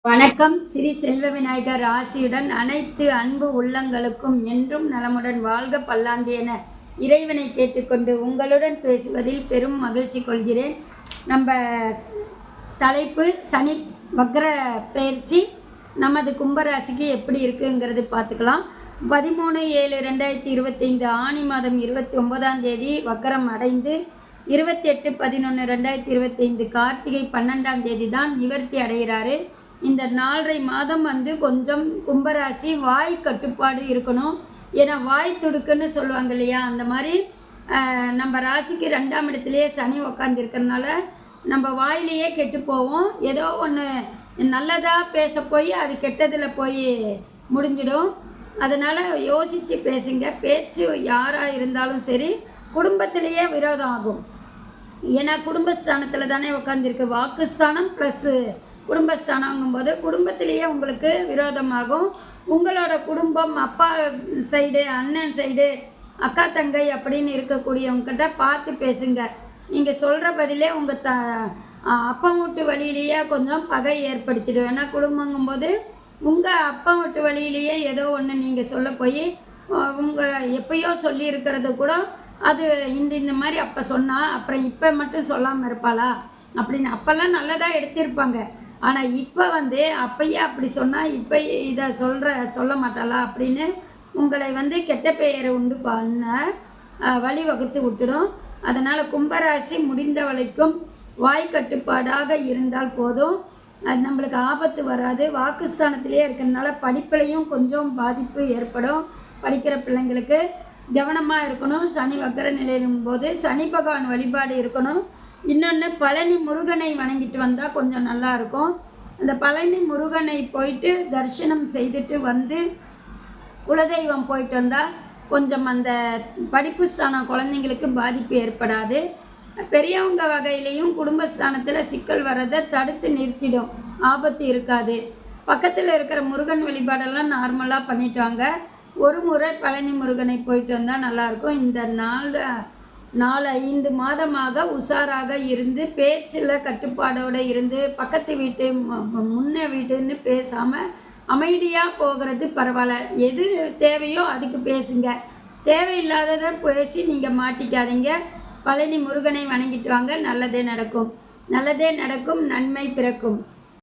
வணக்கம். ஸ்ரீ செல்வ விநாயகர் ஆசியுடன் அனைத்து அன்பு உள்ளங்களுக்கும் என்றும் நலமுடன் வாழ்க பல்லாண்டு என இறைவனை கேட்டுக்கொண்டு உங்களுடன் பேசுவதில் பெரும் மகிழ்ச்சி கொள்கிறேன். நம்ம தலைப்பு சனி வக்ர பயிற்சி நமது கும்பராசிக்கு எப்படி இருக்குங்கிறது பார்த்துக்கலாம். 13/7/2025 ஆனி மாதம் 29ஆம் தேதி வக்ரம் அடைந்து 28/11/2025 கார்த்திகை 12ஆம் தேதி தான் நிவர்த்தி அடைகிறாரு. இந்த 4.5 மாதம் கொஞ்சம் கும்பராசி வாய் கட்டுப்பாடு இருக்கணும். ஏன்னா வாய் துடுக்குன்னு சொல்லுவாங்க இல்லையா, அந்த மாதிரி நம்ம ராசிக்கு 2ஆம் இடத்துலையே சனி உக்காந்துருக்கிறதுனால நம்ம வாயிலேயே கெட்டு போவோம். ஏதோ ஒன்று நல்லதாக பேச போய் அது கெட்டதில் போய் முடிஞ்சிடும். அதனால் யோசித்து பேசுங்க. பேச்சு யாராக இருந்தாலும் சரி, குடும்பத்திலேயே விரோதம் ஆகும். ஏன்னா குடும்பஸ்தானத்தில் தானே உட்காந்துருக்கு. வாக்குஸ்தானம் ப்ளஸ்ஸு குடும்பஸ்தானங்கும்போது குடும்பத்திலேயே உங்களுக்கு விரோதமாகும். உங்களோட குடும்பம், அப்பா சைடு, அண்ணன் சைடு, அக்கா தங்கை அப்படின்னு இருக்கக்கூடியவங்ககிட்ட பார்த்து பேசுங்க. நீங்கள் சொல்கிற பதிலே உங்கள் அப்பா வீட்டு வழியிலேயே கொஞ்சம் பகை ஏற்படுத்திடும். ஏன்னா குடும்பங்கும்போது உங்கள் அப்பா வீட்டு வழியிலேயே ஏதோ ஒன்று நீங்கள் சொல்ல போய் உங்களை எப்பயோ சொல்லியிருக்கிறது கூட அது இந்த மாதிரி அப்போ சொன்னால் அப்புறம் இப்போ மட்டும் சொல்லாமல் இருப்பாளா அப்படின்னு அப்போல்லாம் நல்லதாக எடுத்திருப்பாங்க. ஆனால் இப்போ அப்பையே அப்படி சொன்னால் இப்போ இதை சொல்ல மாட்டாளா அப்படின்னு உங்களை கெட்ட பெயரை உண்டு பண்ண வழிவகுத்து விட்டுடும். அதனால் கும்பராசி முடிந்த வரைக்கும் வாய் கட்டுப்பாடாக இருந்தால் போதும். அது நம்மளுக்கு ஆபத்து வராது. வாக்குஸ்தானத்திலே இருக்கிறதுனால படிப்பிலையும் கொஞ்சம் பாதிப்பு ஏற்படும். படிக்கிற பிள்ளைங்களுக்கு கவனமாக இருக்கணும். சனி வக்கர நிலையிலும் போது சனி பகவான் வழிபாடு இருக்கணும். இன்னொன்று, பழனி முருகனை வணங்கிட்டு வந்தால் கொஞ்சம் நல்லாயிருக்கும். அந்த பழனி முருகனை போயிட்டு தரிசனம் செய்துட்டு குலதெய்வம் போயிட்டு வந்தால் கொஞ்சம் அந்த படிப்பு ஸ்தானம் குழந்தைங்களுக்கு பாதிப்பு ஏற்படாது. பெரியவங்க வகையிலையும் குடும்பஸ்தானத்தில் சிக்கல் வர்றதை தடுத்து நிறுத்திடும். ஆபத்து இருக்காது. பக்கத்தில் இருக்கிற முருகன் வழிபாடெல்லாம் நார்மலாக பண்ணிட்டு வாங்க. ஒரு முறை பழனி முருகனை போயிட்டு வந்தால் நல்லாயிருக்கும். இந்த 4-5 மாதமாக உஷாராக இருந்து பேச்சில் கட்டுப்பாடோடு இருந்து பக்கத்து வீட்டு முன்ன வீட்டுன்னு பேசாமல் அமைதியாக போகிறது பரவாயில்ல. எது தேவையோ அதுக்கு பேசுங்க. தேவையில்லாததை பேசி நீங்கள் மாட்டிக்காதீங்க. பழனி முருகனை வணங்கிட்டு வாங்க. நல்லதே நடக்கும். நன்மை பிறக்கும்.